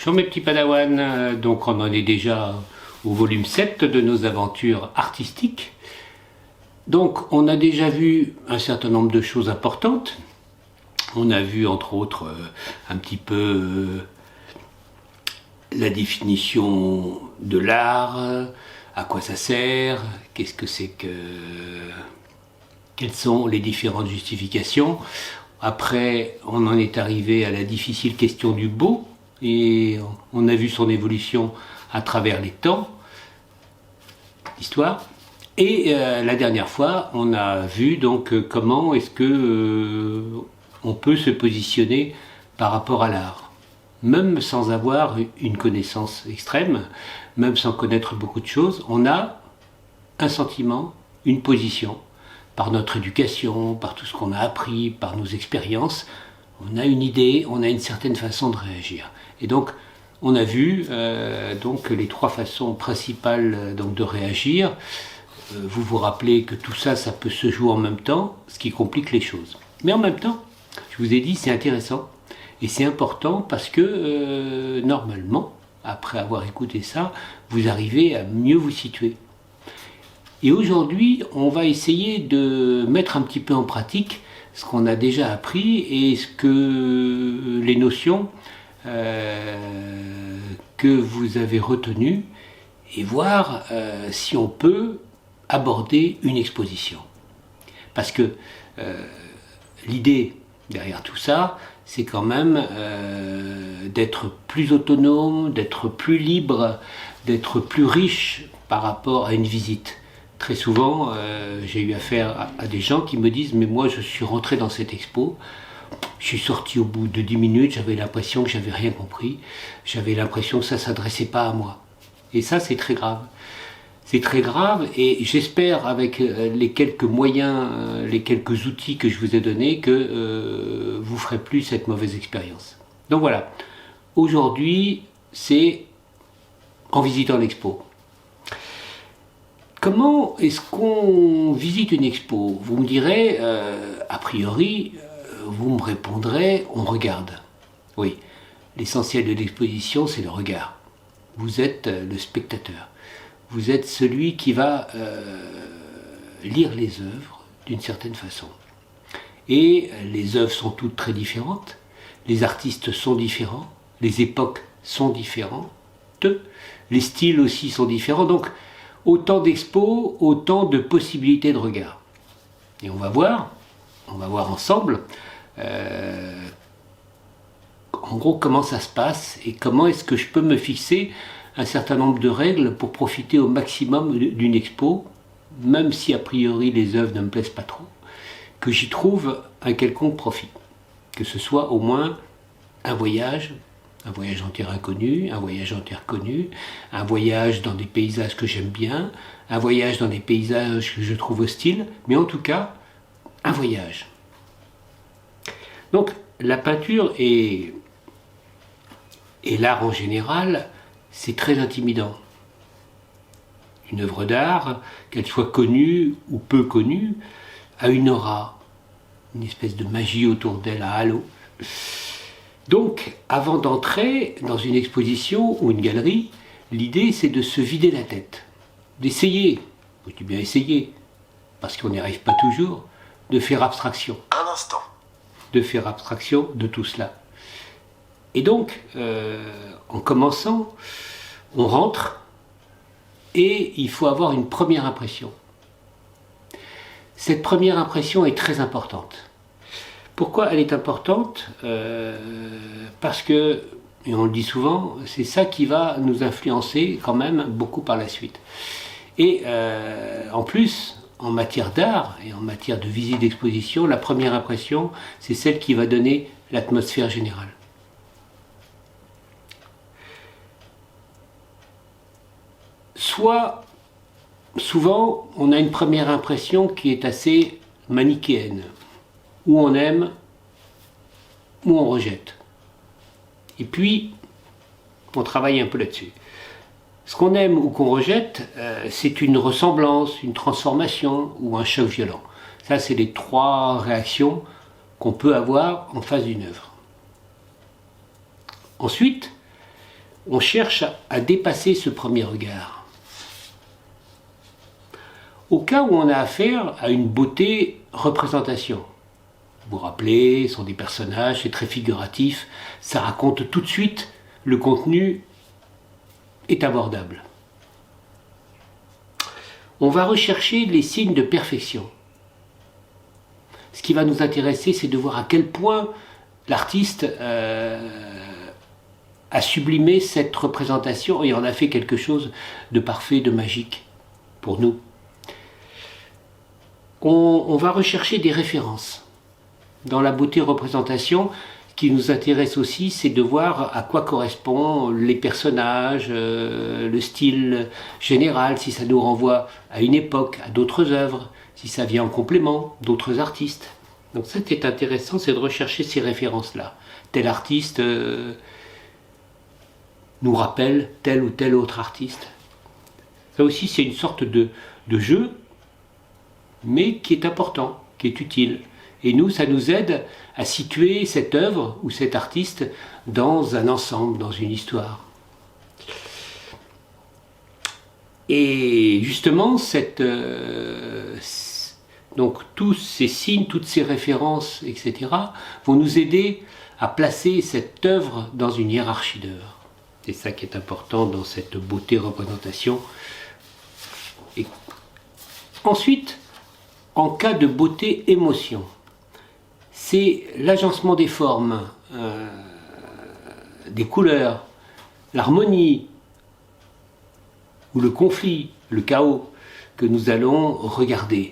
Bonjour mes petits padawans, donc on en est déjà au volume 7 de nos aventures artistiques. Donc on a déjà vu un certain nombre de choses importantes. On a vu entre autres un petit peu la définition de l'art, à quoi ça sert, qu'est-ce que c'est que... quelles sont les différentes justifications. Après, on en est arrivé à la difficile question du beau, et on a vu son évolution à travers les temps, l'histoire. Et la dernière fois, on a vu donc comment est-ce que on peut se positionner par rapport à l'art, même sans avoir une connaissance extrême, même sans connaître beaucoup de choses. On a un sentiment, une position, par notre éducation, par tout ce qu'on a appris, par nos expériences. On a une idée, on a une certaine façon de réagir. Et donc, on a vu donc les trois façons principales donc, de réagir. Vous vous rappelez que tout ça, ça peut se jouer en même temps, ce qui complique les choses. Mais en même temps, je vous ai dit, c'est intéressant. Et c'est important parce que, normalement, après avoir écouté ça, vous arrivez à mieux vous situer. Et aujourd'hui, on va essayer de mettre un petit peu en pratique ce qu'on a déjà appris et ce que les notions que vous avez retenues et voir si on peut aborder une exposition. Parce que l'idée derrière tout ça, c'est quand même d'être plus autonome, d'être plus libre, d'être plus riche par rapport à une visite. Très souvent, j'ai eu affaire à des gens qui me disent « mais moi je suis rentré dans cette expo, je suis sorti au bout de 10 minutes, j'avais l'impression que j'avais rien compris, j'avais l'impression que ça ne s'adressait pas à moi ». Et ça c'est très grave. C'est très grave et j'espère avec les quelques moyens, les quelques outils que je vous ai donnés que vous ne ferez plus cette mauvaise expérience. Donc voilà, aujourd'hui c'est en visitant l'expo. Comment est-ce qu'on visite une expo? Vous me direz, a priori, vous me répondrez, on regarde. Oui, l'essentiel de l'exposition, c'est le regard. Vous êtes le spectateur. Vous êtes celui qui va lire les œuvres d'une certaine façon. Et les œuvres sont toutes très différentes, les artistes sont différents, les époques sont différentes, les styles aussi sont différents. Donc, autant d'expos, autant de possibilités de regard. Et on va voir ensemble, en gros, comment ça se passe et comment est-ce que je peux me fixer un certain nombre de règles pour profiter au maximum d'une expo, même si a priori les œuvres ne me plaisent pas trop, que j'y trouve un quelconque profit. Que ce soit au moins un voyage en terre inconnue, un voyage en terre connue, un voyage dans des paysages que j'aime bien, un voyage dans des paysages que je trouve hostiles, mais en tout cas, un voyage. Donc, la peinture et l'art en général, c'est très intimidant. Une œuvre d'art, qu'elle soit connue ou peu connue, a une aura, une espèce de magie autour d'elle, un halo. Donc, avant d'entrer dans une exposition ou une galerie, l'idée c'est de se vider la tête, d'essayer, je dis bien essayer, parce qu'on n'y arrive pas toujours, de faire abstraction. Un instant. De faire abstraction de tout cela. Et donc, en commençant, on rentre et il faut avoir une première impression. Cette première impression est très importante. Pourquoi elle est importante? Parce que, et on le dit souvent, c'est ça qui va nous influencer quand même beaucoup par la suite. Et en plus, en matière d'art et en matière de visite d'exposition, la première impression, c'est celle qui va donner l'atmosphère générale. Soit, souvent, on a une première impression qui est assez manichéenne, où on aime, ou on rejette. Et puis, on travaille un peu là-dessus. Ce qu'on aime ou qu'on rejette, c'est une ressemblance, une transformation ou un choc violent. Ça, c'est les trois réactions qu'on peut avoir en face d'une œuvre. Ensuite, on cherche à dépasser ce premier regard. Au cas où on a affaire à une beauté représentation, vous vous rappelez, ce sont des personnages, c'est très figuratif, ça raconte tout de suite, le contenu est abordable. On va rechercher les signes de perfection. Ce qui va nous intéresser, c'est de voir à quel point l'artiste a sublimé cette représentation et en a fait quelque chose de parfait, de magique pour nous. On va rechercher des références. Dans la beauté représentation, ce qui nous intéresse aussi, c'est de voir à quoi correspondent les personnages, le style général, si ça nous renvoie à une époque, à d'autres œuvres, si ça vient en complément d'autres artistes. Donc ça qui est intéressant, c'est de rechercher ces références-là. Tel artiste nous rappelle tel ou tel autre artiste. Ça aussi, c'est une sorte de jeu, mais qui est important, qui est utile. Et nous, ça nous aide à situer cette œuvre ou cet artiste dans un ensemble, dans une histoire. Et justement, donc tous ces signes, toutes ces références, etc., vont nous aider à placer cette œuvre dans une hiérarchie d'œuvres. C'est ça qui est important dans cette beauté représentation. Et ensuite, en cas de beauté émotion, c'est l'agencement des formes, des couleurs, l'harmonie ou le conflit, le chaos que nous allons regarder.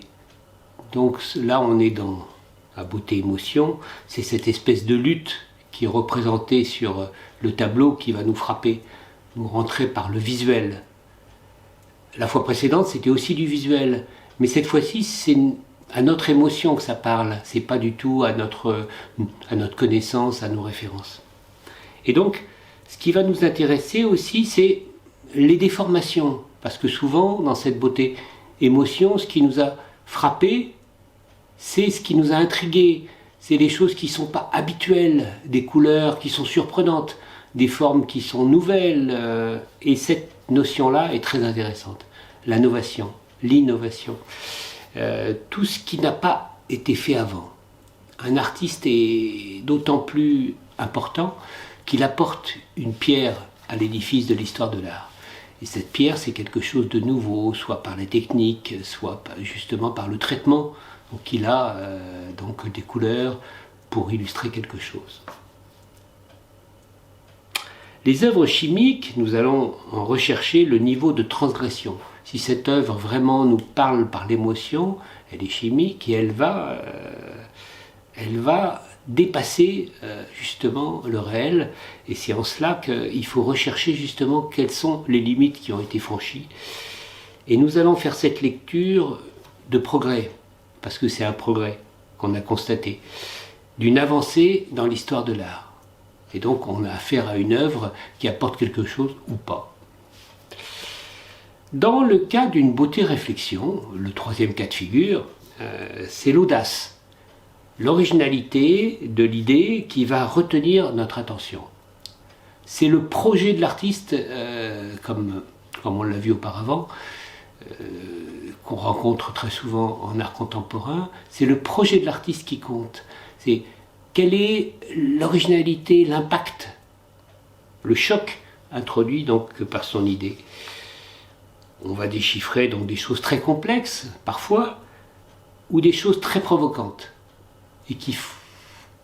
Donc là on est dans la beauté émotion, c'est cette espèce de lutte qui est représentée sur le tableau qui va nous frapper, nous rentrer par le visuel. La fois précédente c'était aussi du visuel, mais cette fois-ci c'est à notre émotion que ça parle, c'est pas du tout à notre connaissance, à nos références. Et donc, ce qui va nous intéresser aussi, c'est les déformations, parce que souvent, dans cette beauté émotion, ce qui nous a frappé, c'est ce qui nous a intrigué, c'est les choses qui ne sont pas habituelles, des couleurs qui sont surprenantes, des formes qui sont nouvelles, et cette notion-là est très intéressante. La novation, l'innovation. Tout ce qui n'a pas été fait avant. Un artiste est d'autant plus important qu'il apporte une pierre à l'édifice de l'histoire de l'art. Et cette pierre, c'est quelque chose de nouveau, soit par les techniques, soit justement par le traitement. Donc il a donc des couleurs pour illustrer quelque chose. Les œuvres chimiques, nous allons en rechercher le niveau de transgression. Si cette œuvre vraiment nous parle par l'émotion, elle est chimique et elle va dépasser justement le réel. Et c'est en cela qu'il faut rechercher justement quelles sont les limites qui ont été franchies. Et nous allons faire cette lecture de progrès, parce que c'est un progrès qu'on a constaté, d'une avancée dans l'histoire de l'art. Et donc on a affaire à une œuvre qui apporte quelque chose ou pas. Dans le cas d'une beauté réflexion, le troisième cas de figure, c'est l'audace, l'originalité de l'idée qui va retenir notre attention. C'est le projet de l'artiste, comme on l'a vu auparavant, qu'on rencontre très souvent en art contemporain, c'est le projet de l'artiste qui compte. C'est quelle est l'originalité, l'impact, le choc introduit donc par son idée. On va déchiffrer donc des choses très complexes, parfois, ou des choses très provocantes, et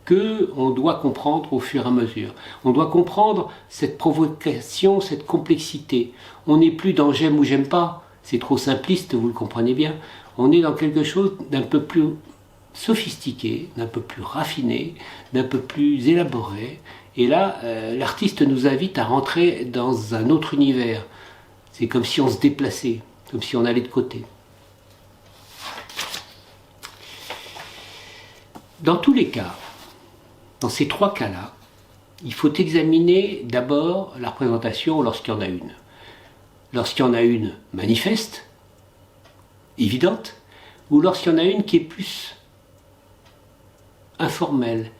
qu'on doit comprendre au fur et à mesure. On doit comprendre cette provocation, cette complexité. On n'est plus dans j'aime ou j'aime pas, c'est trop simpliste, vous le comprenez bien. On est dans quelque chose d'un peu plus sophistiqué, d'un peu plus raffiné, d'un peu plus élaboré. Et là, l'artiste nous invite à rentrer dans un autre univers. C'est comme si on se déplaçait, comme si on allait de côté. Dans tous les cas, dans ces trois cas-là, il faut examiner d'abord la représentation lorsqu'il y en a une. Lorsqu'il y en a une manifeste, évidente, ou lorsqu'il y en a une qui est plus informelle,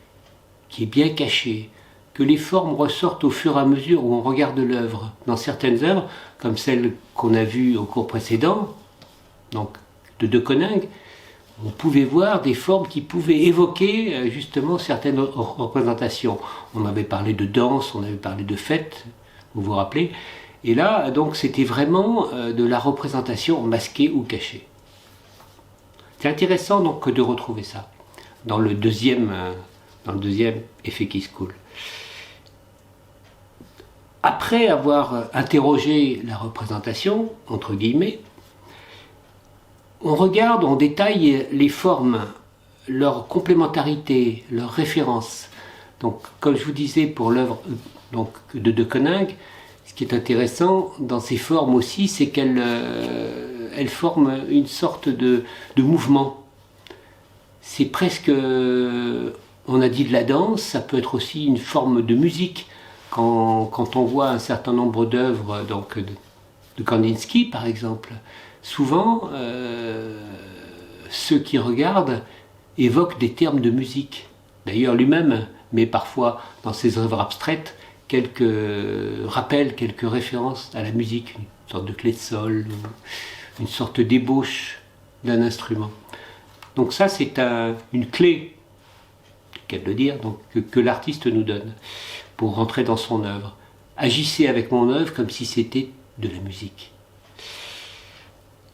qui est bien cachée, que les formes ressortent au fur et à mesure où on regarde l'œuvre. Dans certaines œuvres, comme celle qu'on a vue au cours précédent, donc de De Koninck, on pouvait voir des formes qui pouvaient évoquer justement certaines représentations. On avait parlé de danse, on avait parlé de fête, vous vous rappelez. Et là, donc, c'était vraiment de la représentation masquée ou cachée. C'est intéressant donc de retrouver ça dans le deuxième effet qui se coule. Après avoir interrogé la représentation, entre guillemets, on regarde, on détaille les formes, leur complémentarité, leurs références. Donc, comme je vous disais pour l'œuvre de De Koninck, ce qui est intéressant dans ces formes aussi, c'est qu'elles forment une sorte de mouvement. C'est presque, on a dit de la danse, ça peut être aussi une forme de musique. Quand on voit un certain nombre d'œuvres de Kandinsky, par exemple, souvent, ceux qui regardent évoquent des termes de musique. D'ailleurs, lui-même met parfois dans ses œuvres abstraites quelques rappels, quelques références à la musique, une sorte de clé de sol, une sorte d'ébauche d'un instrument. Donc ça, c'est une clé, qu'elle de dire, donc, que l'artiste nous donne pour rentrer dans son œuvre. Agissez avec mon œuvre comme si c'était de la musique.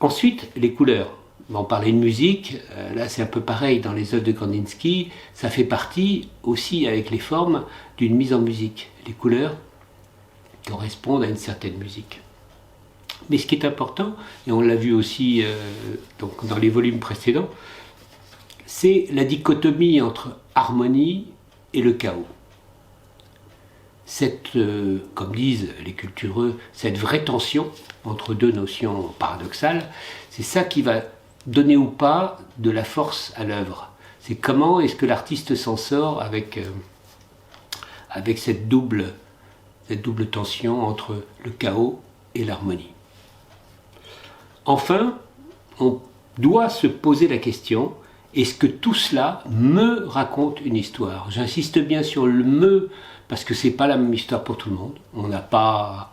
Ensuite, les couleurs. On parlait de musique, là c'est un peu pareil dans les œuvres de Kandinsky, ça fait partie aussi avec les formes d'une mise en musique. Les couleurs correspondent à une certaine musique. Mais ce qui est important, et on l'a vu aussi donc dans les volumes précédents, c'est la dichotomie entre harmonie et le chaos. Comme disent les cultureux, cette vraie tension entre deux notions paradoxales, c'est ça qui va donner ou pas de la force à l'œuvre. C'est comment est-ce que l'artiste s'en sort avec cette double tension entre le chaos et l'harmonie. Enfin, on doit se poser la question, est-ce que tout cela me raconte une histoire? J'insiste bien sur le me, parce que c'est pas la même histoire pour tout le monde. On n'a pas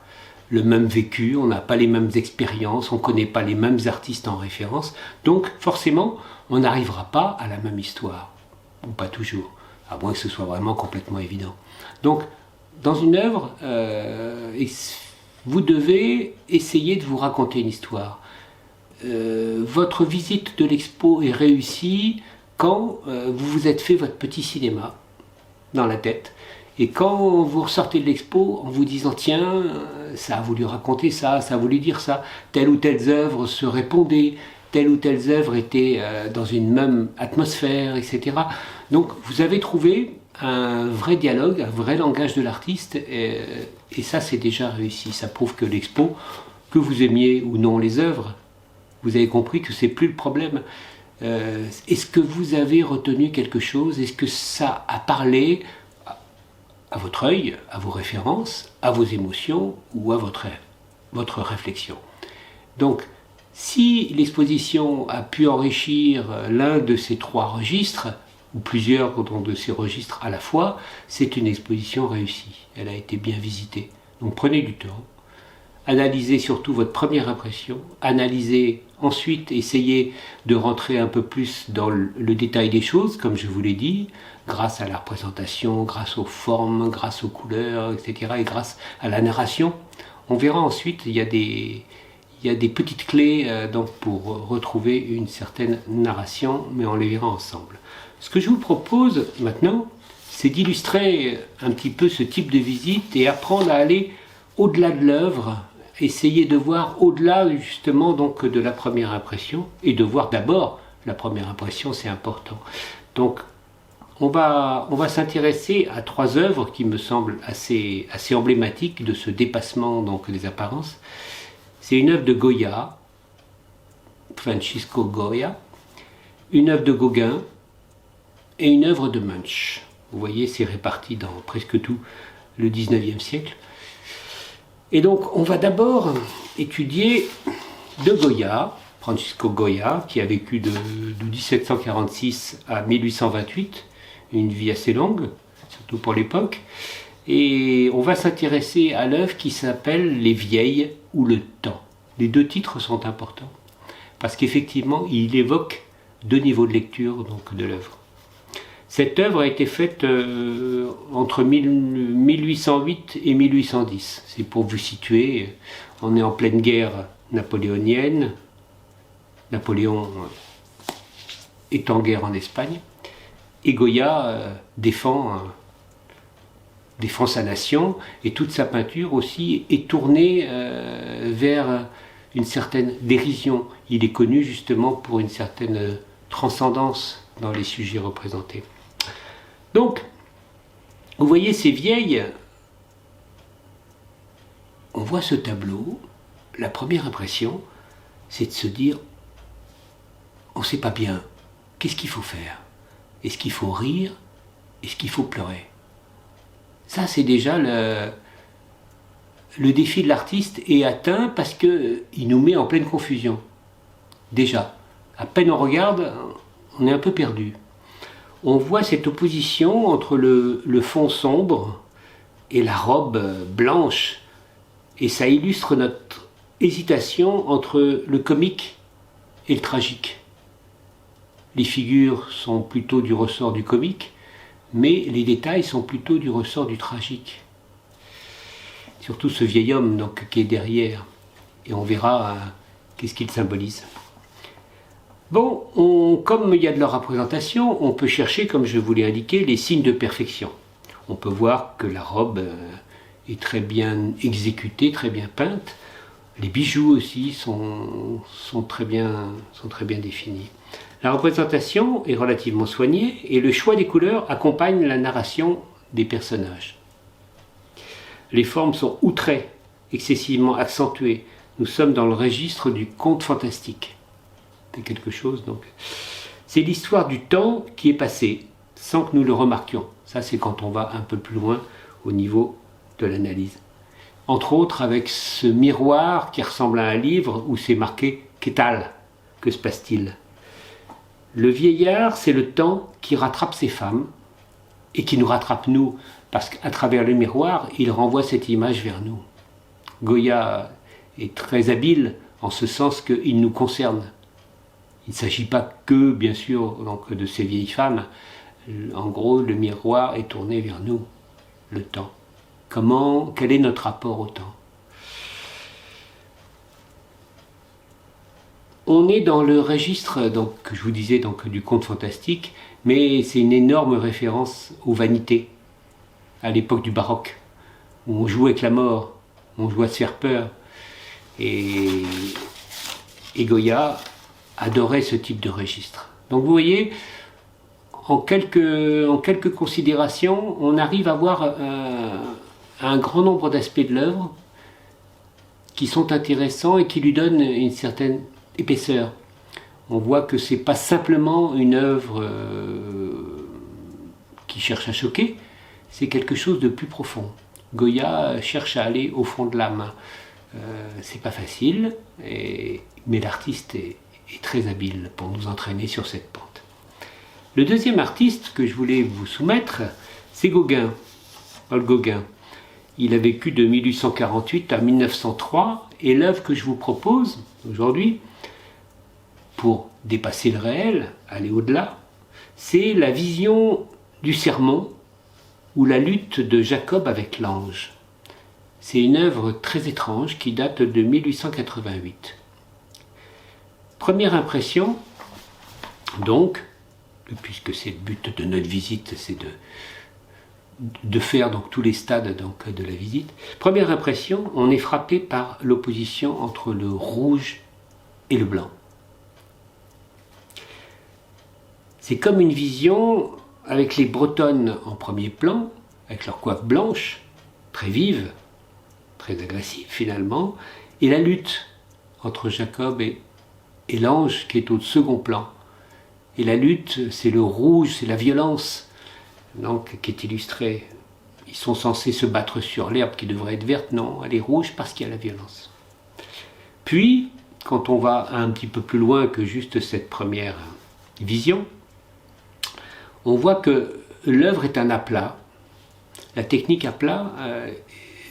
le même vécu, on n'a pas les mêmes expériences, on ne connaît pas les mêmes artistes en référence. Donc forcément, on n'arrivera pas à la même histoire. Ou pas toujours, à moins que ce soit vraiment complètement évident. Donc, dans une œuvre, vous devez essayer de vous raconter une histoire. Votre visite de l'expo est réussie quand vous vous êtes fait votre petit cinéma dans la tête. Et quand vous ressortez de l'expo en vous disant tiens, ça a voulu raconter ça, ça a voulu dire ça, telle ou telle œuvre se répondait, telle ou telle œuvre était dans une même atmosphère, etc. Donc vous avez trouvé un vrai dialogue, un vrai langage de l'artiste, et ça c'est déjà réussi. Ça prouve que l'expo, que vous aimiez ou non les œuvres, vous avez compris que c'est plus le problème. Est-ce que vous avez retenu quelque chose? Est-ce que ça a parlé à votre œil, à vos références, à vos émotions ou à votre réflexion? Donc, si l'exposition a pu enrichir l'un de ces trois registres, ou plusieurs de ces registres à la fois, c'est une exposition réussie. Elle a été bien visitée. Donc prenez du temps. Analysez surtout votre première impression. Analysez ensuite, essayez de rentrer un peu plus dans le détail des choses, comme je vous l'ai dit, grâce à la représentation, grâce aux formes, grâce aux couleurs, etc. et grâce à la narration. On verra ensuite, il y a des petites clés donc pour retrouver une certaine narration, mais on les verra ensemble. Ce que je vous propose maintenant, c'est d'illustrer un petit peu ce type de visite et apprendre à aller au-delà de l'œuvre, essayer de voir au-delà justement donc de la première impression et de voir d'abord la première impression, c'est important. Donc on va s'intéresser à trois œuvres qui me semblent assez emblématiques de ce dépassement donc des apparences. C'est une œuvre de Goya, Francisco Goya, une œuvre de Gauguin et une œuvre de Munch. Vous voyez, c'est réparti dans presque tout le 19e siècle. Et donc, on va d'abord étudier de Goya, Francisco Goya, qui a vécu de 1746 à 1828, une vie assez longue, surtout pour l'époque. Et on va s'intéresser à l'œuvre qui s'appelle Les Vieilles ou le Temps. Les deux titres sont importants parce qu'effectivement, il évoque deux niveaux de lecture donc, de l'œuvre. Cette œuvre a été faite entre 1808 et 1810. C'est pour vous situer, on est en pleine guerre napoléonienne. Napoléon est en guerre en Espagne. Et Goya défend sa nation, et toute sa peinture aussi est tournée vers une certaine dérision. Il est connu justement pour une certaine transcendance dans les sujets représentés. Donc, vous voyez ces vieilles, on voit ce tableau, la première impression, c'est de se dire, on ne sait pas bien, qu'est-ce qu'il faut faire? Est-ce qu'il faut rire? Est-ce qu'il faut pleurer? Ça, c'est déjà le défi de l'artiste est atteint parce qu'il nous met en pleine confusion. Déjà, à peine on regarde, on est un peu perdu. On voit cette opposition entre le fond sombre et la robe blanche. Et ça illustre notre hésitation entre le comique et le tragique. Les figures sont plutôt du ressort du comique, mais les détails sont plutôt du ressort du tragique. Surtout ce vieil homme donc, qui est derrière. Et on verra qu'est-ce qu'il symbolise. Bon, comme il y a de la représentation, on peut chercher, comme je vous l'ai indiqué, les signes de perfection. On peut voir que la robe est très bien exécutée, très bien peinte. Les bijoux aussi sont très bien définis. La représentation est relativement soignée et le choix des couleurs accompagne la narration des personnages. Les formes sont outrées, excessivement accentuées. Nous sommes dans le registre du conte fantastique. C'est quelque chose donc. C'est l'histoire du temps qui est passé sans que nous le remarquions. Ça, c'est quand on va un peu plus loin au niveau de l'analyse. Entre autres avec ce miroir qui ressemble à un livre où c'est marqué « Qu'est-ce que se passe-t-il » Le vieillard, c'est le temps qui rattrape ses femmes et qui nous rattrape nous, parce qu'à travers le miroir, il renvoie cette image vers nous. Goya est très habile en ce sens qu'il nous concerne. Il ne s'agit pas que, bien sûr, donc, de ces vieilles femmes. En gros, le miroir est tourné vers nous, le temps. Quel est notre rapport au temps? On est dans le registre, donc, que je vous disais, donc, du conte fantastique, mais c'est une énorme référence aux vanités, à l'époque du baroque, où on jouait avec la mort, on jouait à se faire peur. Et Goya adorait ce type de registre. Donc vous voyez, en quelques considérations, on arrive à voir un grand nombre d'aspects de l'œuvre qui sont intéressants et qui lui donnent une certaine épaisseur. On voit que c'est pas simplement une œuvre qui cherche à choquer, c'est quelque chose de plus profond. Goya cherche à aller au fond de l'âme. C'est pas facile, mais l'artiste est très habile pour nous entraîner sur cette pente. Le deuxième artiste que je voulais vous soumettre, c'est Gauguin, Paul Gauguin. Il a vécu de 1848 à 1903, et l'œuvre que je vous propose aujourd'hui, pour dépasser le réel, aller au-delà, c'est la vision du sermon ou la lutte de Jacob avec l'ange. C'est une œuvre très étrange qui date de 1888. Première impression, donc, puisque c'est le but de notre visite, c'est de faire donc, tous les stades donc, de la visite. Première impression, on est frappé par l'opposition entre le rouge et le blanc. C'est comme une vision avec les Bretonnes en premier plan, avec leur coiffe blanche, très vive, très agressive finalement, et la lutte entre Jacob et l'ange qui est au second plan. Et la lutte, c'est le rouge, c'est la violence, donc, qui est illustrée. Ils sont censés se battre sur l'herbe qui devrait être verte, non, elle est rouge parce qu'il y a la violence. Puis, quand on va un petit peu plus loin que juste cette première vision, on voit que l'œuvre est un aplat. la technique à plat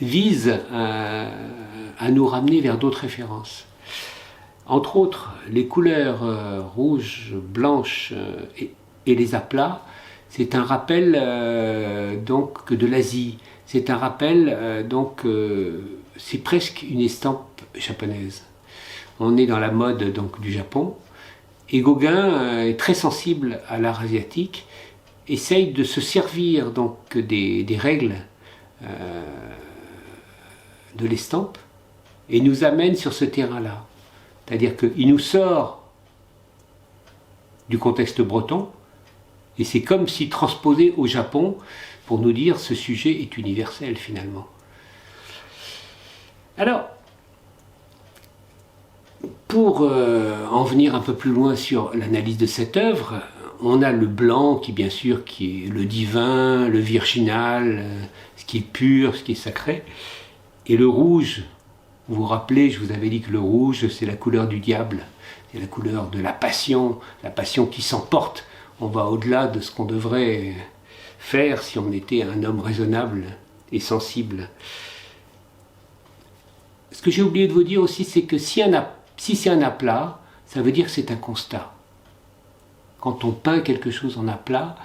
vise à nous ramener vers d'autres références. Entre autres, les couleurs rouges, blanches et les aplats, c'est un rappel donc de l'Asie. C'est un rappel c'est presque une estampe japonaise. On est dans la mode donc du Japon. Et Gauguin est très sensible à l'art asiatique, essaye de se servir donc des règles de l'estampe et nous amène sur ce terrain-là. C'est-à-dire qu'il nous sort du contexte breton et c'est comme si transposé au Japon pour nous dire ce sujet est universel finalement. Alors, pour en venir un peu plus loin sur l'analyse de cette œuvre, on a le blanc qui bien sûr qui est le divin, le virginal, ce qui est pur, ce qui est sacré, et le rouge. Vous vous rappelez, je vous avais dit que le rouge c'est la couleur du diable, c'est la couleur de la passion qui s'emporte. On va au-delà de ce qu'on devrait faire si on était un homme raisonnable et sensible. Ce que j'ai oublié de vous dire aussi, c'est que si c'est un aplat, ça veut dire que c'est un constat. Quand on peint quelque chose en aplat,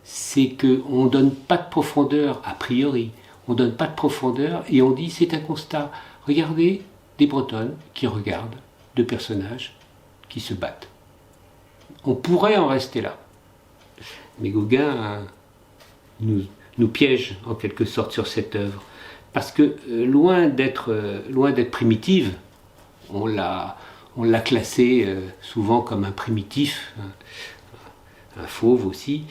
c'est qu'on ne donne pas de profondeur a priori. On ne donne pas de profondeur et on dit c'est un constat. Regardez des Bretonnes qui regardent deux personnages qui se battent. On pourrait en rester là. Mais Gauguin nous piège en quelque sorte sur cette œuvre. Parce que loin d'être primitive, on l'a classé souvent comme un primitif, un fauve aussi.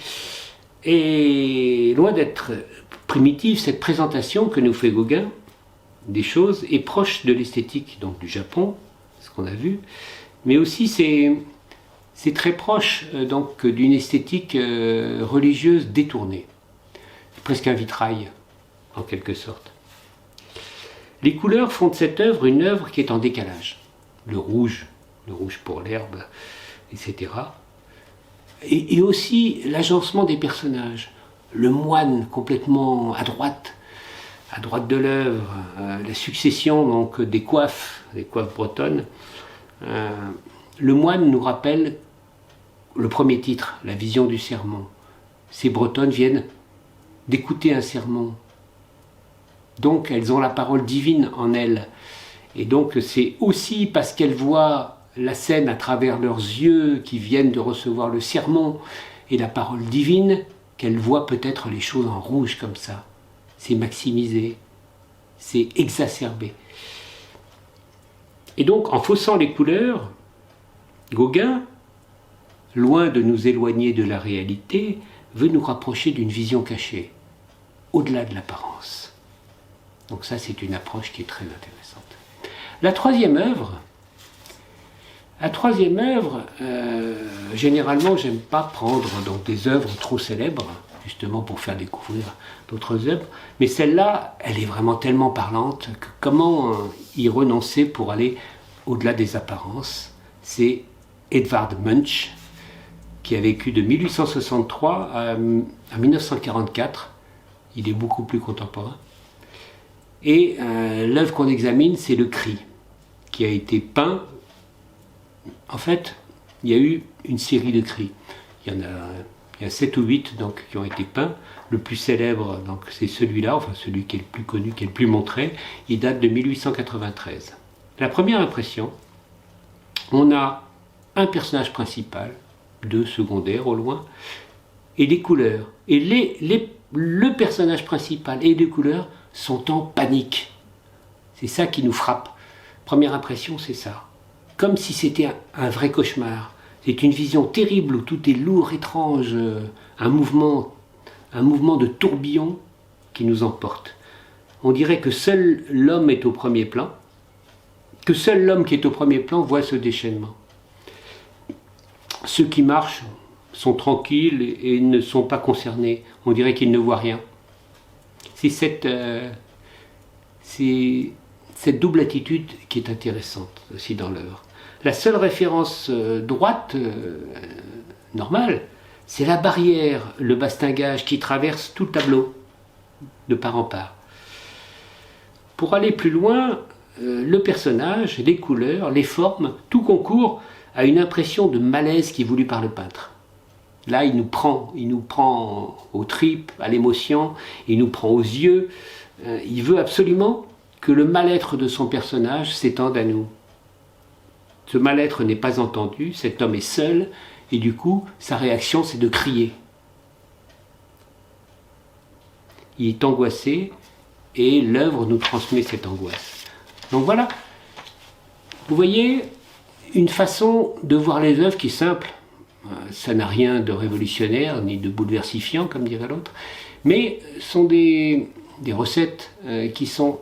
Et loin d'être primitive, cette présentation que nous fait Gauguin des choses est proche de l'esthétique donc du Japon, ce qu'on a vu, mais aussi c'est très proche donc d'une esthétique religieuse détournée, presque un vitrail en quelque sorte. Les couleurs font de cette œuvre une œuvre qui est en décalage. Le rouge pour l'herbe, etc. Et aussi l'agencement des personnages. Le moine complètement à droite de l'œuvre, la succession donc des coiffes bretonnes. Le moine nous rappelle le premier titre, la vision du sermon. Ces bretonnes viennent d'écouter un sermon. Donc elles ont la parole divine en elles. Et donc c'est aussi parce qu'elles voient la scène à travers leurs yeux qui viennent de recevoir le sermon et la parole divine qu'elles voient peut-être les choses en rouge comme ça. C'est maximisé, c'est exacerbé. Et donc en faussant les couleurs, Gauguin, loin de nous éloigner de la réalité, veut nous rapprocher d'une vision cachée, au-delà de l'apparence. Donc ça, c'est une approche qui est très intéressante. La troisième œuvre, généralement, j'aime pas prendre donc, des œuvres trop célèbres, justement pour faire découvrir d'autres œuvres, mais celle-là, elle est vraiment tellement parlante que comment y renoncer pour aller au-delà des apparences. C'est Edvard Munch, qui a vécu de 1863 à 1944. Il est beaucoup plus contemporain. Et l'œuvre qu'on examine, c'est Le Cri, qui a été peint. En fait, il y a eu une série de cris. Il y a 7 ou 8 donc, qui ont été peints. Le plus célèbre, donc, c'est celui-là, enfin celui qui est le plus connu, qui est le plus montré. Il date de 1893. La première impression, on a un personnage principal, 2 secondaires au loin, et des couleurs. Et le personnage principal et les couleurs sont en panique. C'est ça qui nous frappe. Première impression, c'est ça. Comme si c'était un vrai cauchemar. C'est une vision terrible où tout est lourd, étrange, un mouvement de tourbillon qui nous emporte. On dirait que seul l'homme est au premier plan, que seul l'homme qui est au premier plan voit ce déchaînement. Ceux qui marchent sont tranquilles et ne sont pas concernés. On dirait qu'ils ne voient rien. C'est cette double attitude qui est intéressante aussi dans l'œuvre. La seule référence droite, normale, c'est la barrière, le bastingage qui traverse tout le tableau. de part en part. Pour aller plus loin, le personnage, les couleurs, les formes, tout concourt à une impression de malaise qui est voulue par le peintre. Là, il nous prend aux tripes, à l'émotion, il nous prend aux yeux. Il veut absolument que le mal-être de son personnage s'étende à nous. Ce mal-être n'est pas entendu, cet homme est seul, et du coup, sa réaction, c'est de crier. Il est angoissé, et l'œuvre nous transmet cette angoisse. Donc voilà, vous voyez, une façon de voir les œuvres qui est simple. Ça n'a rien de révolutionnaire, ni de bouleversifiant, comme dirait l'autre, mais sont des recettes qui sont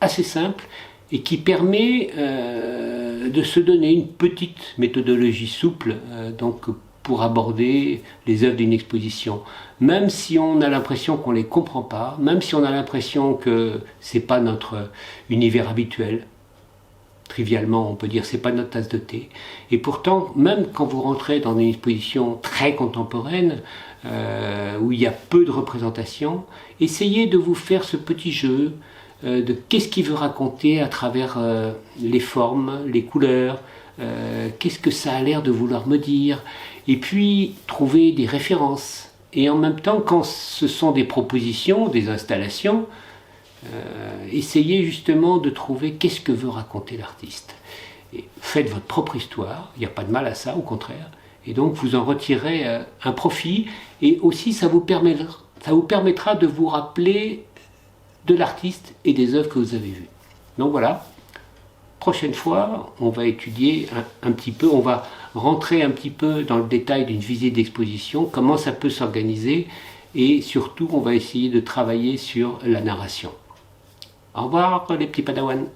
assez simples et qui permet de se donner une petite méthodologie souple donc pour aborder les œuvres d'une exposition. Même si on a l'impression qu'on ne les comprend pas, même si on a l'impression que ce n'est pas notre univers habituel, trivialement on peut dire c'est pas notre tasse de thé, et pourtant même quand vous rentrez dans une exposition très contemporaine où il y a peu de représentations, essayez de vous faire ce petit jeu de qu'est-ce qu'il veut raconter à travers les formes, les couleurs, qu'est-ce que ça a l'air de vouloir me dire, et puis trouver des références. Et en même temps, quand ce sont des propositions, des installations, essayez justement de trouver qu'est-ce que veut raconter l'artiste. Et faites votre propre histoire, il n'y a pas de mal à ça, au contraire. Et donc vous en retirez un profit, et aussi ça vous permettra de vous rappeler de l'artiste et des œuvres que vous avez vues. Donc voilà, prochaine fois, on va étudier un petit peu, on va rentrer un petit peu dans le détail d'une visite d'exposition, comment ça peut s'organiser, et surtout, on va essayer de travailler sur la narration. Au revoir les petits padawans.